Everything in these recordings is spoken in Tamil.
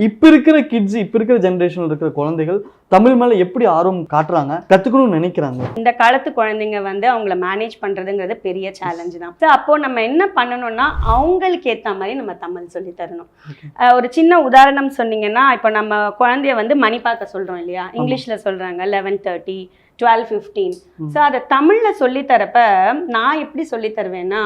இப்ப இருக்கிற கிட்ஸ், இப்ப இருக்கிற ஜெனரேஷன்ல இருக்கிற குழந்தைகள் தமிழ் மேல எப்படி ஆர்வம் காட்டுறாங்க, கத்துக்கணும்னு நினைக்கிறாங்க? இந்த காலத்து குழந்தைங்க வந்து அவங்கள மேனேஜ் பண்றதுங்கிறது பெரிய சேலஞ்சு தான். ஸோ அப்போ நம்ம என்ன பண்ணணும்னா அவங்களுக்கு ஏற்ற மாதிரி நம்ம தமிழ் சொல்லி தரணும். ஒரு சின்ன உதாரணம் சொன்னீங்கன்னா, இப்போ நம்ம குழந்தைய வந்து மணி பார்க்க சொல்றோம் இல்லையா, இங்கிலீஷ்ல சொல்றாங்க 11:30 12:15. ஸோ அதை தமிழ்ல சொல்லி தரப்ப நான் எப்படி சொல்லி தருவேன்னா,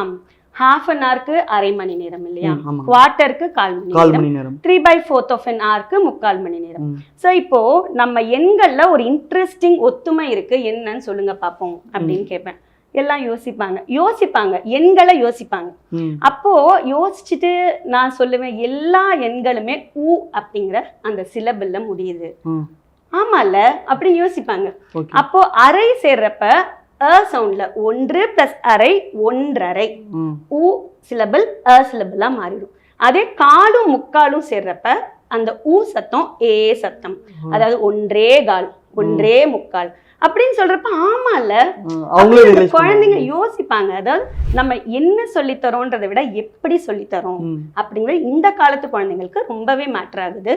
½ an hourக்கு அரை மணி நேரம் இல்லையா, குவார்ட்டருக்கு 1/4 மணி நேரம், 3/4 of an hourக்கு 3/4 மணி நேரம். ஸோ இப்போ நம்ம எண்கள்ல ஒரு இன்ட்ரெஸ்டிங் ஒத்துமை இருக்கு, என்னன்னு சொல்லுங்க பார்ப்போம் அப்படின்னு கேட்பேன். எல்லாம் யோசிப்பாங்க, எண்களை யோசிப்பாங்க. அப்போ யோசிச்சுட்டு நான் சொல்லுவேன், எல்லா எண்களுமே ஊ அப்படிங்கிற அந்த சிலபிள்ல முடியுது. ஆமால அப்படின்னு யோசிப்பாங்க. அப்போ அரை சேர்றப்ப சவுண்ட்ல 1 + அரை 1/2 ஊ சிலபிள் சிலபிளா மாறிடும். அதே 4 3/4 சேர்றப்ப அந்த ஊ சத்தம் ஏ சத்தம், அதாவது 1/4 1/3 அப்படின்னு சொல்றப்ப ஆமால குழந்தைங்க யோசிப்பாங்க. அதாவது நம்ம என்ன சொல்லித்தரோன்றதை விட எப்படி சொல்லித்தரோம் அப்படிங்கிற இந்த காலத்து குழந்தைங்களுக்கு ரொம்பவே மேட்டர் ஆகுது.